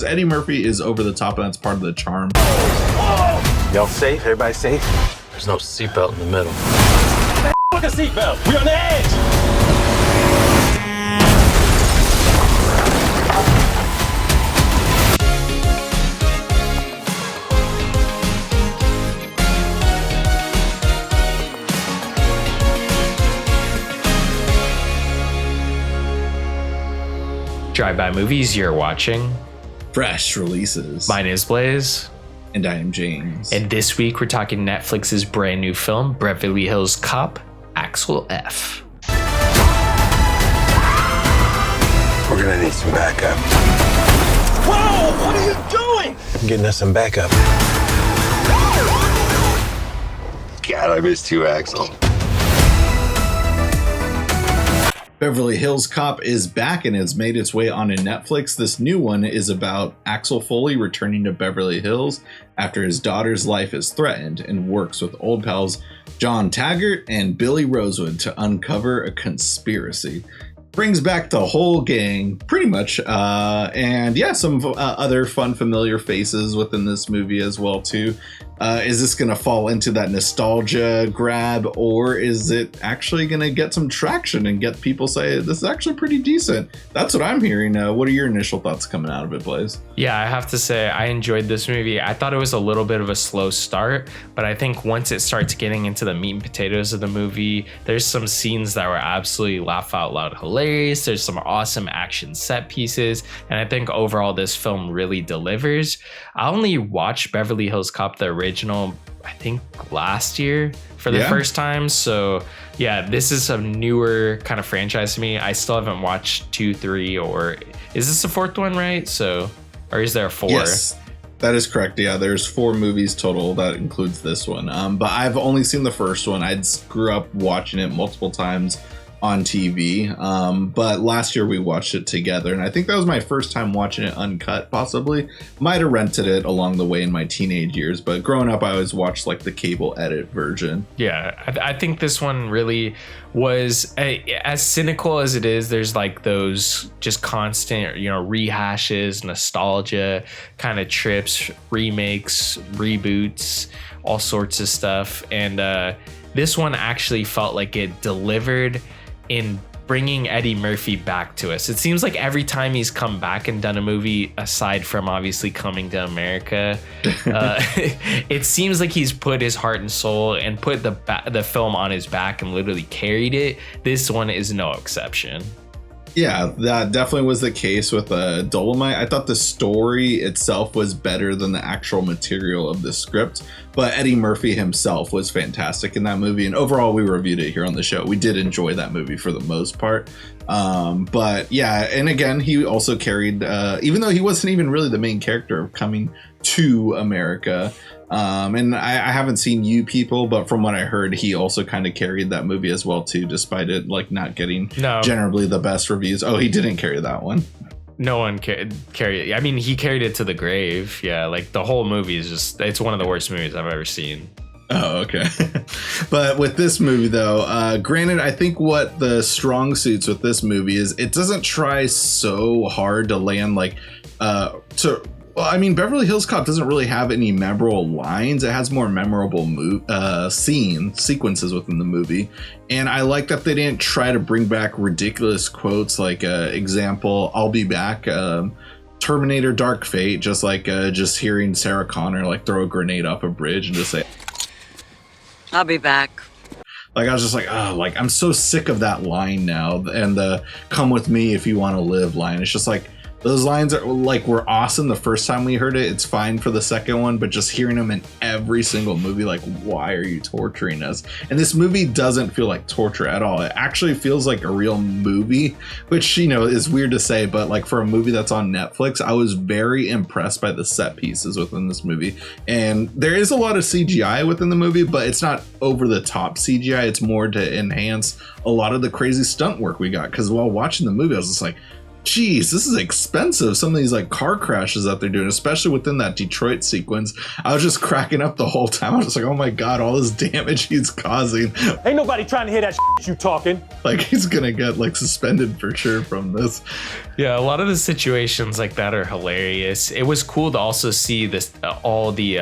Eddie Murphy is over the top, and that's part of the charm. Y'all safe? Everybody safe? There's no seatbelt in the middle. Fuck a seatbelt! We on the edge! Drive-by movies you're watching. Fresh releases. My name is Blaze. And I am James. And this week we're talking Netflix's brand new film, Beverly Hills Cop, Axel F. We're gonna need some backup. Whoa! What are you doing? I'm getting us some backup. God, I missed you, Axel. Beverly Hills Cop is back and has made its way onto Netflix. This new one is about Axel Foley returning to Beverly Hills after his daughter's life is threatened and works with old pals John Taggart and Billy Rosewood to uncover a conspiracy. Brings back the whole gang, pretty much, and yeah, some other fun, familiar faces within this movie as well, too. Is this going to fall into that nostalgia grab, or is it actually going to get some traction and get people say, this is actually pretty decent? That's what I'm hearing. What are your initial thoughts coming out of it, Blaze? Yeah, I have to say, I enjoyed this movie. I thought it was a little bit of a slow start, but I think once it starts getting into the meat and potatoes of the movie, there's some scenes that were absolutely laugh out loud hilarious. There's some awesome action set pieces, and I think overall this film really delivers. I only watched Beverly Hills Cop, the original, I think last year for the first time. So yeah, this is a newer kind of franchise to me. I still haven't watched 2, 3, or is this the 4th one, right? So, or is there a 4? Yes, that is correct. Yeah, there's 4 movies total. That includes this one. But I've only seen the first one. I grew up watching it multiple times on TV, but last year we watched it together, and I think that was my first time watching it uncut. Possibly might have rented it along the way in my teenage years, but growing up I always watched like the cable edit version. Yeah, I think this one really was as cynical as it is. There's like those just constant, rehashes, nostalgia kind of trips, remakes, reboots, all sorts of stuff, and this one actually felt like it delivered in bringing Eddie Murphy back to us. It seems like every time he's come back and done a movie, aside from obviously Coming to America, it seems like he's put his heart and soul and put the film on his back and literally carried it. This one is no exception. Yeah, that definitely was the case with Dolomite. I thought the story itself was better than the actual material of the script, but Eddie Murphy himself was fantastic in that movie. And overall, we reviewed it here on the show. We did enjoy that movie for the most part. But yeah, and again, he also carried, even though he wasn't even really the main character of Coming to America. And I haven't seen You People, but from what I heard, he also kind of carried that movie as well too, despite it like not getting generally the best reviews. Oh, he didn't carry that one. No one carried it. I mean, he carried it to the grave. Yeah, like the whole movie is just, it's one of the worst movies I've ever seen. Oh, okay. But with this movie, though, granted, I think what the strong suits with this movie is it doesn't try so hard to land Beverly Hills Cop doesn't really have any memorable lines. It has more memorable sequences within the movie. And I like that they didn't try to bring back ridiculous quotes like, example, I'll be back, Terminator Dark Fate, just hearing Sarah Connor like throw a grenade off a bridge and just say, I'll be back. Like, I was just like, oh, like, I'm so sick of that line now. And the come with me if you want to live line. It's just like, those lines were awesome the first time we heard it. It's fine for the second one, but just hearing them in every single movie, like, why are you torturing us? And this movie doesn't feel like torture at all. It actually feels like a real movie, which, is weird to say, but like for a movie that's on Netflix, I was very impressed by the set pieces within this movie. And there is a lot of CGI within the movie, but it's not over the top CGI. It's more to enhance a lot of the crazy stunt work we got. Because while watching the movie, I was just like, geez, this is expensive. Some of these like car crashes that they're doing, especially within that Detroit sequence. I was just cracking up the whole time. I was just like, oh my God, all this damage he's causing. Ain't nobody trying to hear that you talking. Like he's gonna get like suspended for sure from this. Yeah, a lot of the situations like that are hilarious. It was cool to also see this, all the,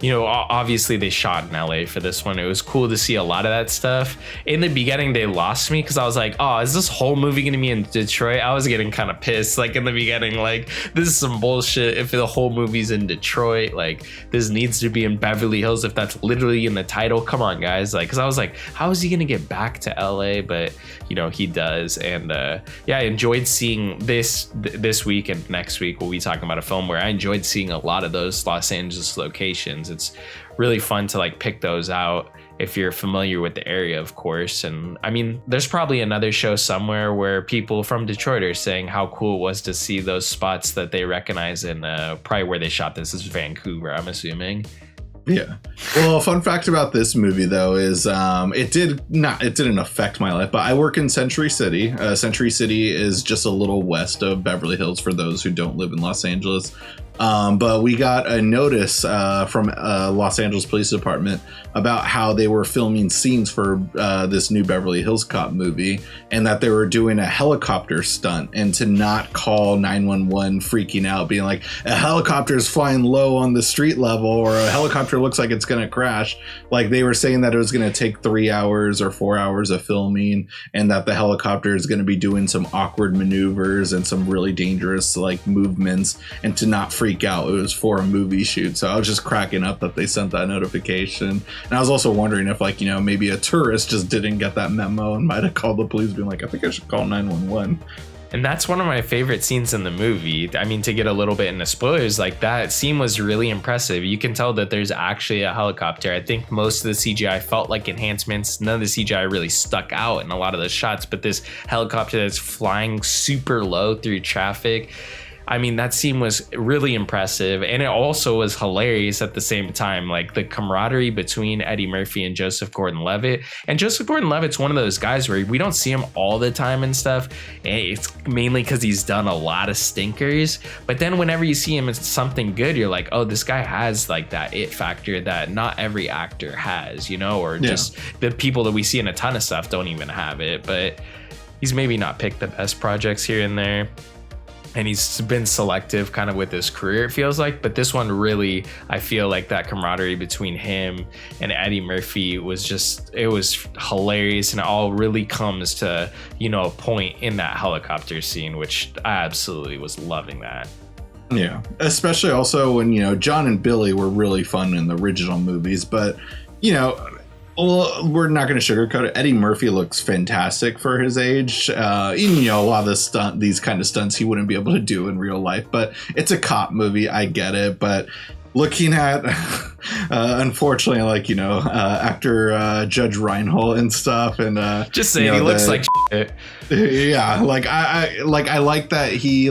obviously they shot in LA for this one. It was cool to see a lot of that stuff. In the beginning, they lost me because I was like, oh, is this whole movie going to be in Detroit? I was getting kind of pissed. Like in the beginning, like this is some bullshit. If the whole movie's in Detroit, like this needs to be in Beverly Hills. If that's literally in the title, come on, guys. Like, because I was like, how is he going to get back to LA? But he does. And I enjoyed seeing this week and next week we'll be talking about a film where I enjoyed seeing a lot of those Los Angeles locations. It's really fun to like pick those out if you're familiar with the area, of course. And I mean, there's probably another show somewhere where people from Detroit are saying how cool it was to see those spots that they recognize in probably where they shot this is Vancouver, I'm assuming. Yeah. Well, a fun fact about this movie, though, is it didn't affect my life, but I work in Century City. Century City is just a little west of Beverly Hills for those who don't live in Los Angeles. But we got a notice from Los Angeles Police Department about how they were filming scenes for this new Beverly Hills Cop movie, and that they were doing a helicopter stunt, and to not call 911 freaking out, being like, a helicopter is flying low on the street level, or a helicopter looks like it's going to crash. Like they were saying that it was going to take 3 hours or 4 hours of filming, and that the helicopter is going to be doing some awkward maneuvers and some really dangerous like movements, and to not freak out. It was for a movie shoot. So I was just cracking up that they sent that notification. And I was also wondering if maybe a tourist just didn't get that memo and might have called the police being like, I think I should call 911. And that's one of my favorite scenes in the movie. I mean, to get a little bit into spoilers, like that scene was really impressive. You can tell that there's actually a helicopter. I think most of the CGI felt like enhancements. None of the CGI really stuck out in a lot of those shots, but this helicopter that's flying super low through traffic, I mean, that scene was really impressive, and it also was hilarious at the same time. Like the camaraderie between Eddie Murphy and Joseph Gordon-Levitt. And Joseph Gordon-Levitt's one of those guys where we don't see him all the time and stuff. And it's mainly because he's done a lot of stinkers. But then whenever you see him in something good, you're like, oh, this guy has like that it factor that not every actor has, or just the people that we see in a ton of stuff don't even have it. But he's maybe not picked the best projects here and there. And he's been selective kind of with his career, it feels like. But this one really, I feel like that camaraderie between him and Eddie Murphy was it was hilarious. And it all really comes to, a point in that helicopter scene, which I absolutely was loving that. Yeah, especially also when, John and Billy were really fun in the original movies. But, well, we're not going to sugarcoat it. Eddie Murphy looks fantastic for his age. A lot of these kind of stunts he wouldn't be able to do in real life. But it's a cop movie. I get it. But looking at, unfortunately, actor Judge Reinhold and stuff, and just saying, he looks like shit. Yeah, I like that he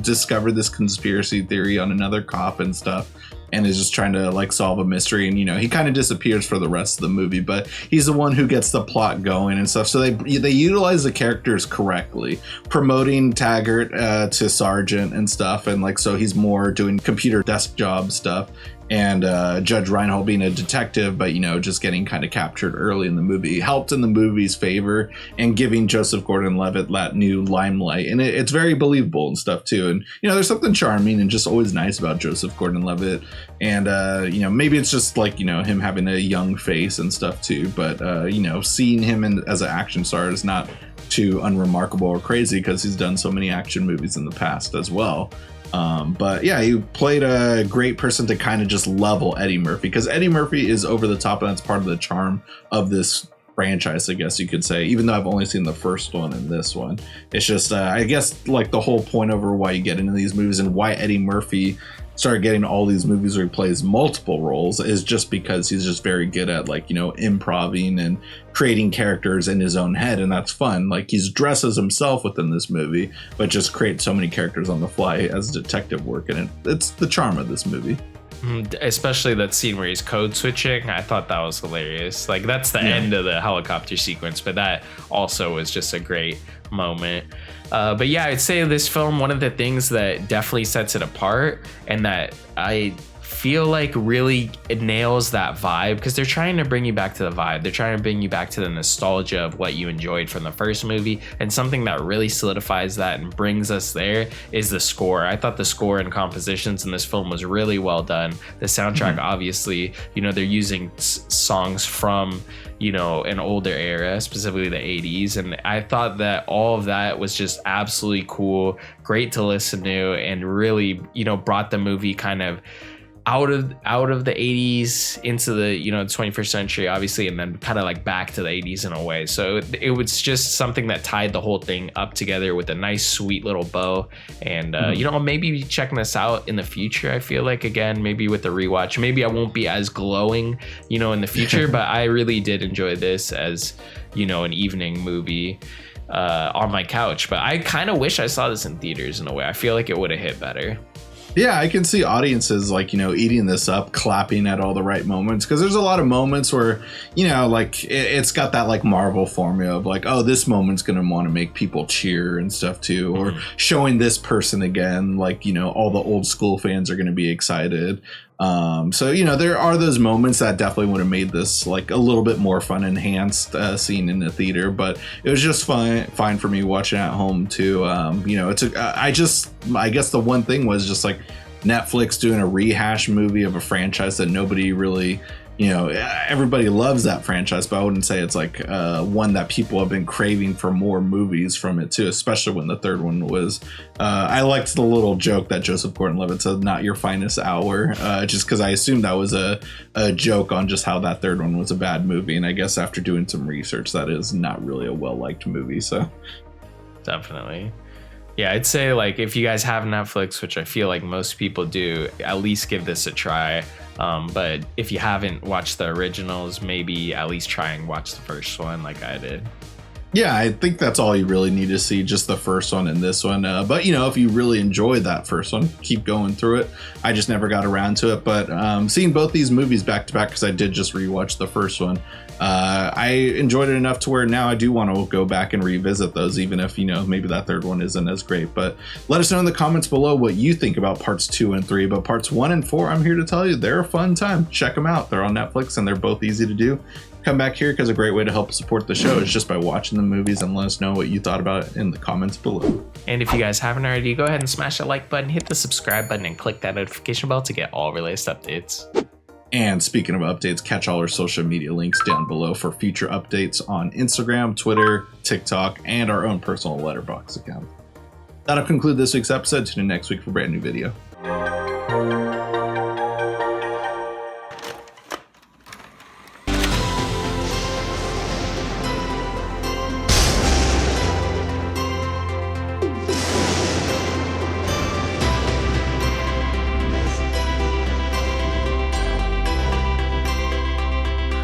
discovered this conspiracy theory on another cop and stuff, and is just trying to solve a mystery, and he kind of disappears for the rest of the movie, but he's the one who gets the plot going and stuff. So they utilize the characters correctly, promoting Taggart to sergeant and stuff, and so he's more doing computer desk job stuff, and Judge Reinhold being a detective, but just getting kind of captured early in the movie helped in the movie's favor and giving Joseph Gordon-Levitt that new limelight, and it's very believable and stuff too. And there's something charming and just always nice about Joseph Gordon-Levitt, and maybe it's just him having a young face and stuff too, but seeing him as an action star is not too unremarkable or crazy because he's done so many action movies in the past as well. But yeah, he played a great person to kind of just level Eddie Murphy, because Eddie Murphy is over the top, and that's part of the charm of this franchise, I guess you could say, even though I've only seen the first one and this one. It's just I guess the whole point over why you get into these movies and why Eddie Murphy started getting all these movies where he plays multiple roles is just because he's just very good at improving and creating characters in his own head, and that's fun. He's dresses himself within this movie, but just creates so many characters on the fly as detective work, and it's the charm of this movie. Especially that scene where he's code switching. I thought that was hilarious. That's the end of the helicopter sequence, but that also was just a great moment. But yeah, I'd say this film, one of the things that definitely sets it apart and that I feel like really it nails that vibe, because they're trying to bring you back to the vibe. They're trying to bring you back to the nostalgia of what you enjoyed from the first movie. And something that really solidifies that and brings us there is the score. I thought the score and compositions in this film was really well done. The soundtrack, obviously, you know, they're using songs from, you know, an older era, specifically the 80s. And I thought that all of that was just absolutely cool, great to listen to, and really, you know, brought the movie kind of out of the 80s into the, you know, 21st century, obviously, and then kind of like back to the 80s in a way. So it was just something that tied the whole thing up together with a nice sweet little bow. And you know, maybe checking this out in the future, I feel like, again, maybe with the rewatch, maybe I won't be as glowing, you know, in the future, but I really did enjoy this as, you know, an evening movie on my couch. But I kind of wish I saw this in theaters in a way. I feel like it would have hit better. Yeah, I can see audiences, like, you know, eating this up, clapping at all the right moments, because there's a lot of moments where, you know, like it's got that like Marvel formula of like, oh, this moment's going to want to make people cheer and stuff too, or showing this person again, like, you know, all the old school fans are going to be excited. So, you know, there are those moments that definitely would have made this like a little bit more fun, enhanced scene in the theater, but it was just fine for me watching at home too. You know, I guess the one thing was just like Netflix doing a rehash movie of a franchise that nobody really, you know, everybody loves that franchise, but I wouldn't say it's like one that people have been craving for more movies from it too, especially when the third one was, I liked the little joke that Joseph Gordon-Levitt said, "Not your finest hour," just because I assumed that was a joke on just how that third one was a bad movie. And I guess after doing some research, that is not really a well-liked movie. So definitely. Yeah, I'd say like if you guys have Netflix, which I feel like most people do, at least give this a try. But if you haven't watched the originals, maybe at least try and watch the first one like I did. Yeah, I think that's all you really need to see, just the first one and this one. But, you know, if you really enjoyed that first one, keep going through it. I just never got around to it. But seeing both these movies back to back, because I did just rewatch the first one, I enjoyed it enough to where now I do want to go back and revisit those, even if, you know, maybe that third one isn't as great. But let us know in the comments below what you think about parts 2 and 3. But parts 1 and 4, I'm here to tell you, they're a fun time. Check them out. They're on Netflix and they're both easy to do. Come back here, because a great way to help support the show is just by watching the movies, and let us know what you thought about it in the comments below. And if you guys haven't already, go ahead and smash that like button, hit the subscribe button, and click that notification bell to get all latest updates. And speaking of updates, catch all our social media links down below for future updates on Instagram, Twitter, TikTok, and our own personal letterbox account. That'll conclude this week's episode. Tune in next week for a brand new video.